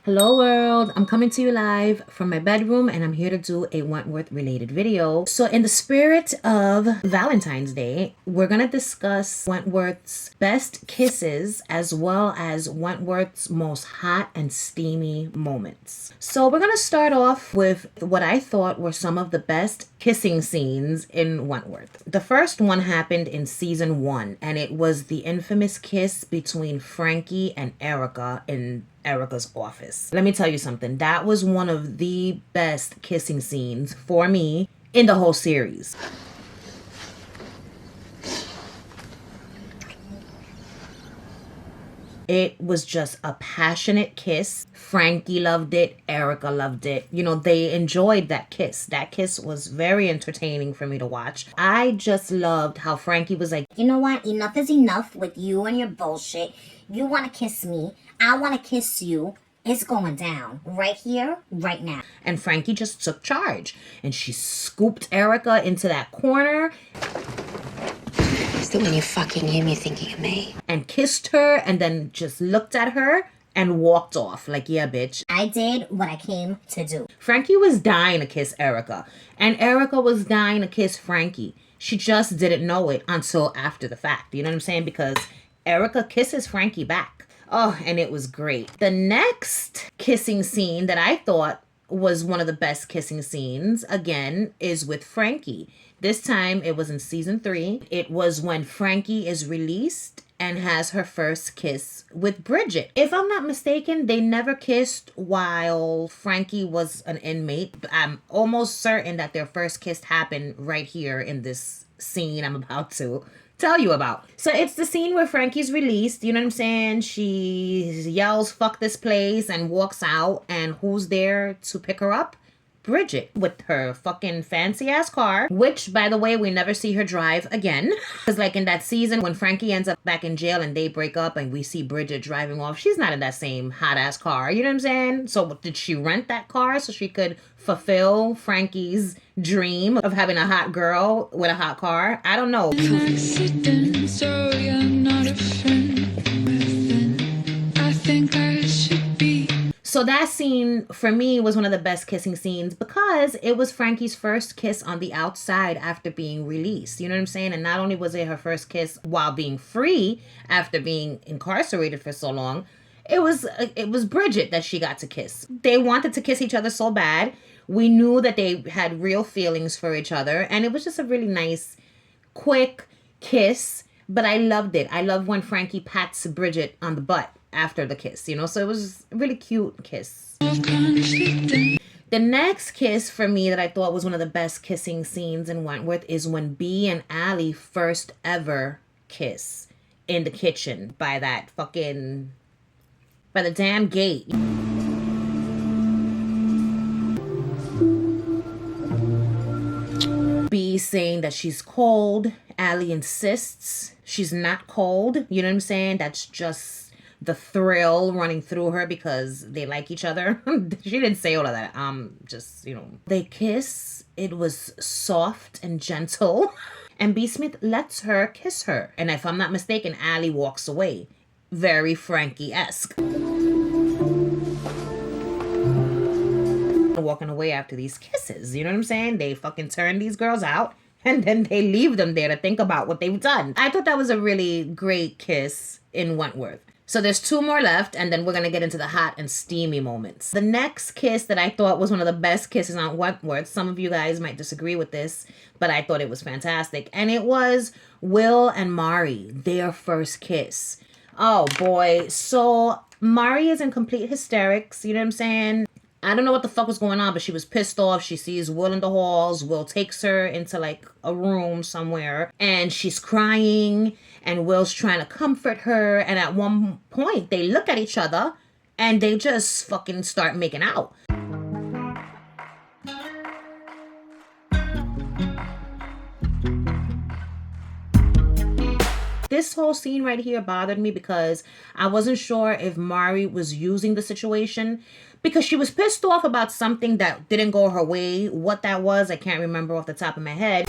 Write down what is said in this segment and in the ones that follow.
Hello world, I'm coming to you live from my bedroom and I'm here to do a Wentworth related video. So in the spirit of Valentine's Day, we're going to discuss Wentworth's best kisses as well as Wentworth's most hot and steamy moments. So we're going to start off with what I thought were some of the best kissing scenes in Wentworth. The first one happened in season 1 and it was the infamous kiss between Frankie and Erica in Erica's office. Let me tell you something. That was one of the best kissing scenes for me in the whole series. It was just a passionate kiss. Frankie loved it. Erica loved it. You know, they enjoyed that kiss. That kiss was very entertaining for me to watch. I just loved how Frankie was like, you know what? Enough is enough with you and your bullshit. You want to kiss me. I want to kiss you. It's going down right here, right now. And Frankie just took charge. And she scooped Erica into that corner. So when you fucking hear me thinking of me. And kissed her and then just looked at her and walked off like, yeah, bitch. I did what I came to do. Frankie was dying to kiss Erica. And Erica was dying to kiss Frankie. She just didn't know it until after the fact. You know what I'm saying? Because Erica kisses Frankie back. Oh, and it was great. The next kissing scene that I thought was one of the best kissing scenes, again, is with Frankie. This time, it was in season 3. It was when Frankie is released and has her first kiss with Bridget. If I'm not mistaken, they never kissed while Frankie was an inmate. I'm almost certain that their first kiss happened right here in this scene I'm about to tell you about. So it's the scene where Frankie's released, you know what I'm saying? She yells, "Fuck this place," and walks out. And who's there to pick her up? Bridget, with her fucking fancy ass car, which, by the way, we never see her drive again. Because like in that season when Frankie ends up back in jail and they break up and we see Bridget driving off, she's not in that same hot ass car, you know what I'm saying? So did she rent that car so she could fulfill Frankie's dream of having a hot girl with a hot car? I don't know. Accident, so you're not a friend. I think I should be. So that scene, for me, was one of the best kissing scenes because it was Frankie's first kiss on the outside after being released. You know what I'm saying? And not only was it her first kiss while being free after being incarcerated for so long, it was Bridget that she got to kiss. They wanted to kiss each other so bad. We knew that they had real feelings for each other. And it was just a really nice, quick kiss. But I loved it. I love when Frankie pats Bridget on the butt after the kiss, you know, so it was a really cute kiss. The next kiss for me that I thought was one of the best kissing scenes in Wentworth is when B and Allie first ever kiss in the kitchen by the damn gate. B saying that she's cold. Allie insists she's not cold. You know what I'm saying? That's just the thrill running through her because they like each other. She didn't say all of that. Just, you know. They kiss. It was soft and gentle. And B. Smith lets her kiss her. And if I'm not mistaken, Allie walks away. Very Frankie-esque. Walking away after these kisses. You know what I'm saying? They fucking turn these girls out. And then they leave them there to think about what they've done. I thought that was a really great kiss in Wentworth. So there's 2 more left, and then we're going to get into the hot and steamy moments. The next kiss that I thought was one of the best kisses on Wentworth, some of you guys might disagree with this, but I thought it was fantastic. And it was Will and Mari, their first kiss. Oh boy. So Mari is in complete hysterics, you know what I'm saying? I don't know what the fuck was going on, but she was pissed off. She sees Will in the halls. Will takes her into like a room somewhere and she's crying and Will's trying to comfort her. And at one point they look at each other and they just fucking start making out. This whole scene right here bothered me because I wasn't sure if Mari was using the situation because she was pissed off about something that didn't go her way. What that was, I can't remember off the top of my head.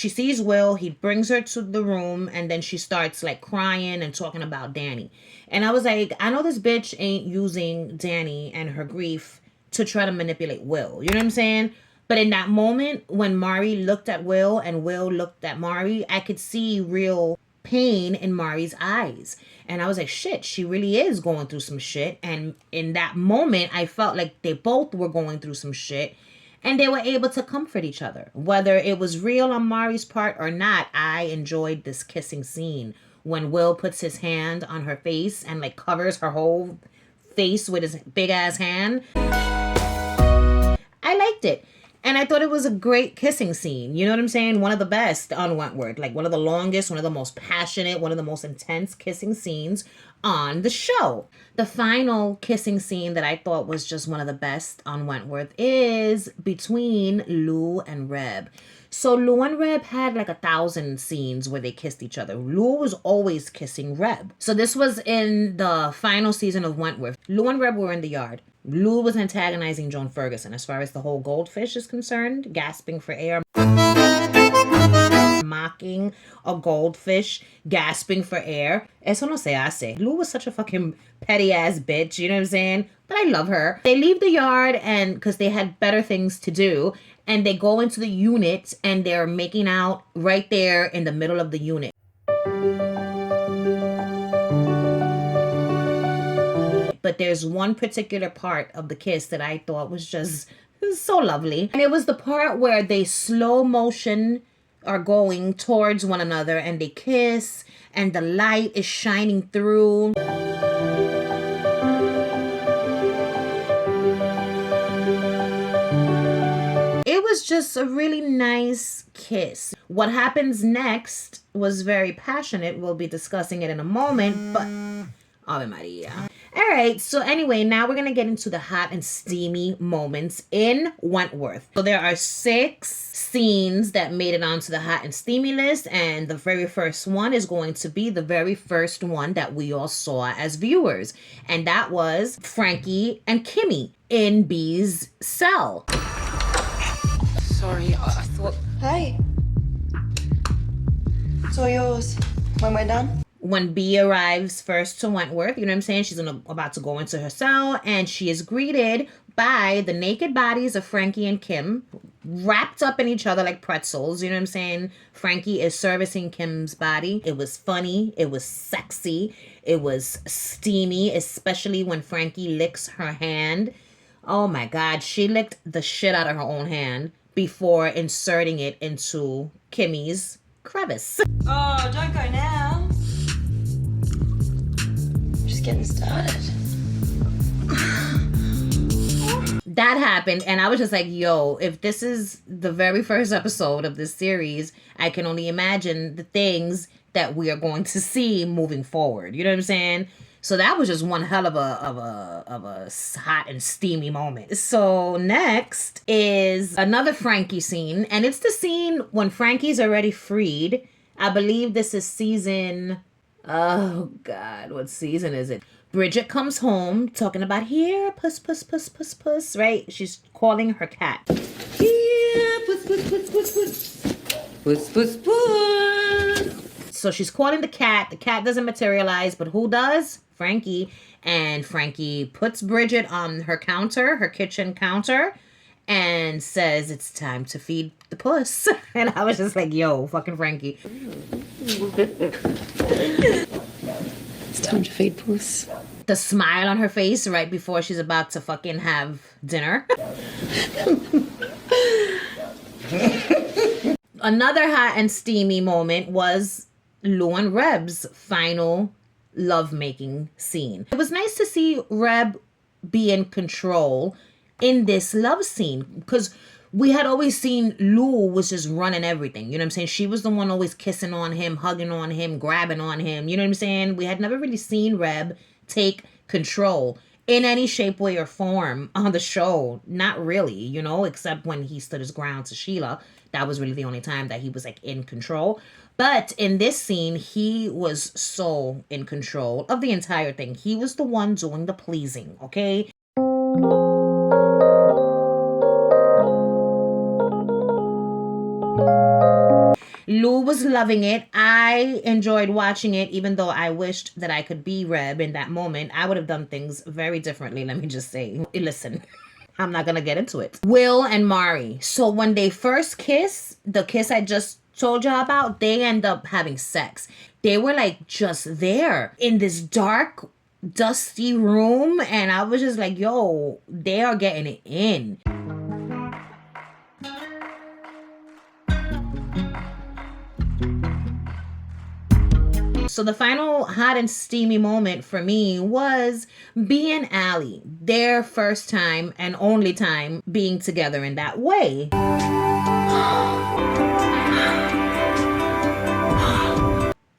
she sees Will, he brings her to the room, and then she starts like crying and talking about Danny. And I was like, I know this bitch ain't using Danny and her grief to try to manipulate Will. You know what I'm saying? But in that moment, when Mari looked at Will and Will looked at Mari, I could see real pain in Mari's eyes. And I was like, shit, she really is going through some shit. And in that moment, I felt like they both were going through some shit. And they were able to comfort each other. Whether it was real on Mari's part or not, I enjoyed this kissing scene. When Will puts his hand on her face and like covers her whole face with his big ass hand. I liked it. And I thought it was a great kissing scene. You know what I'm saying? One of the best on Wentworth. Like one of the longest, one of the most passionate, one of the most intense kissing scenes on the show. The final kissing scene that I thought was just one of the best on Wentworth is between Lou and Reb. So Lou and Reb had like 1,000 scenes where they kissed each other. Lou was always kissing Reb. So this was in the final season of Wentworth. Lou and Reb were in the yard. Lou was antagonizing Joan Ferguson as far as the whole goldfish is concerned, gasping for air, mocking a goldfish, gasping for air. Eso no se hace. Lou was such a fucking petty ass bitch, you know what I'm saying? But I love her. They leave the yard and because they had better things to do, and they go into the unit and they're making out right there in the middle of the unit. But there's one particular part of the kiss that I thought was just so lovely. And it was the part where they slow motion are going towards one another and they kiss and the light is shining through. It was just a really nice kiss. What happens next was very passionate. We'll be discussing it in a moment, but Ave Maria. All right, so anyway, now we're going to get into the hot and steamy moments in Wentworth. So there are 6 scenes that made it onto the hot and steamy list, and the very first one is going to be the very first one that we all saw as viewers, and that was Frankie and Kimmy in B's cell. Sorry, I thought... Hey. It's all yours. When we're done. When B arrives first to Wentworth, you know what I'm saying? She's about to go into her cell, and she is greeted by the naked bodies of Frankie and Kim, wrapped up in each other like pretzels. You know what I'm saying? Frankie is servicing Kim's body. It was funny. It was sexy. It was steamy, especially when Frankie licks her hand. Oh my God, she licked the shit out of her own hand before inserting it into Kimmy's crevice. Oh, don't go now. Just getting started. That happened, and I was just like, yo, if this is the very first episode of this series, I can only imagine the things that we are going to see moving forward. You know what I'm saying? So that was just one hell of a hot and steamy moment. So next is another Frankie scene, and it's the scene when Frankie's already freed. I believe this is season... Oh, God, what season is it? Bridget comes home talking about, here, puss, puss, puss, puss, puss, right? She's calling her cat. Here, puss, puss, puss, puss, puss. Puss, puss, puss. So she's calling the cat. The cat doesn't materialize, but who does? Frankie. And Frankie puts Bridget on her counter, her kitchen counter, and says it's time to feed the puss. And I was just like, yo, fucking Frankie. It's time to feed puss. The smile on her face right before she's about to fucking have dinner. Another hot and steamy moment was Lou and Reb's final lovemaking scene. It was nice to see Reb be in control in this love scene, because we had always seen Lou was just running everything. You know what I'm saying? She was the one always kissing on him, hugging on him, grabbing on him. You know what I'm saying? We had never really seen Reb take control in any shape, way, or form on the show. Not really, you know, except when he stood his ground to Sheila. That was really the only time that he was like in control. But in this scene, he was so in control of the entire thing. He was the one doing the pleasing, okay? Lou was loving it. I enjoyed watching it, even though I wished that I could be Reb in that moment. I would have done things very differently, let me just say. Listen, I'm not gonna get into it. Will and Mari. So when they first kiss, the kiss I just told y'all about, they end up having sex. They were like just there in this dark, dusty room, and I was just like, yo, they are getting it in. So the final hot and steamy moment for me was B and Allie, their first time and only time being together in that way.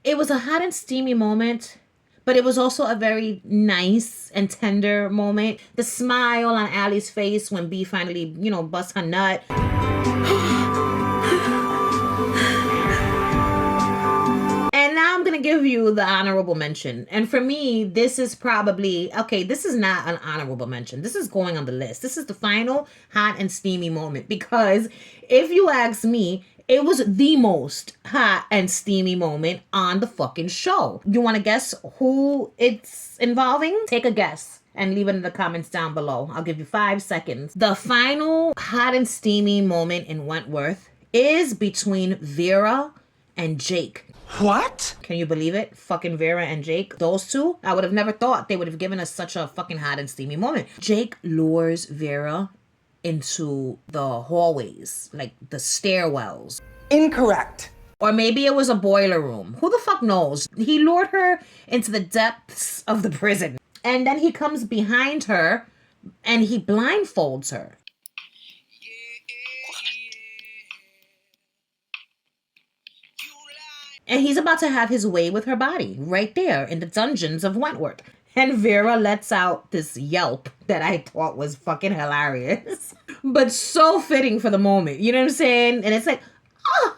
It was a hot and steamy moment, but it was also a very nice and tender moment. The smile on Allie's face when B finally, busts her nut. And now I'm going to give you the honorable mention. And for me, this is probably, this is not an honorable mention. This is going on the list. This is the final hot and steamy moment. Because if you ask me, it was the most hot and steamy moment on the fucking show. You want to guess who it's involving? Take a guess and leave it in the comments down below. I'll give you 5 seconds. The final hot and steamy moment in Wentworth is between Vera and Jake. What? Can you believe it? Fucking Vera and Jake. Those two, I would have never thought they would have given us such a fucking hot and steamy moment. Jake lures Vera into the hallways, like the stairwells. Incorrect. Or maybe it was a boiler room. Who the fuck knows? He lured her into the depths of the prison. And then he comes behind her and he blindfolds her. And he's about to have his way with her body right there in the dungeons of Wentworth. And Vera lets out this yelp that I thought was fucking hilarious. But so fitting for the moment. You know what I'm saying? And it's like, oh.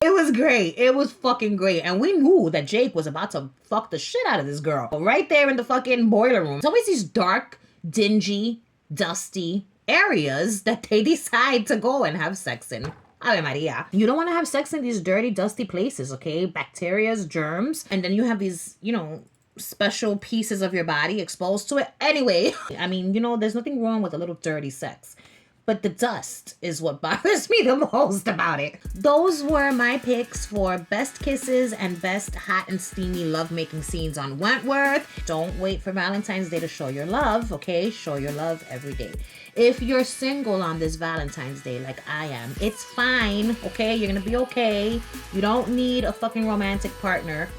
It was great. It was fucking great. And we knew that Jake was about to fuck the shit out of this girl. Right there in the fucking boiler room. It's always these dark, dingy, dusty areas that they decide to go and have sex in. Ave Maria. You don't want to have sex in these dirty, dusty places, okay? Bacteria, germs, and then you have these, special pieces of your body exposed to it. Anyway, I mean, there's nothing wrong with a little dirty sex. But the dust is what bothers me the most about it. Those were my picks for best kisses and best hot and steamy lovemaking scenes on Wentworth. Don't wait for Valentine's Day to show your love, okay? Show your love every day. If you're single on this Valentine's Day like I am, it's fine, okay? You're gonna be okay. You don't need a fucking romantic partner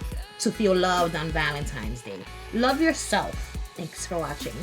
to feel loved on Valentine's Day. Love yourself. Thanks for watching.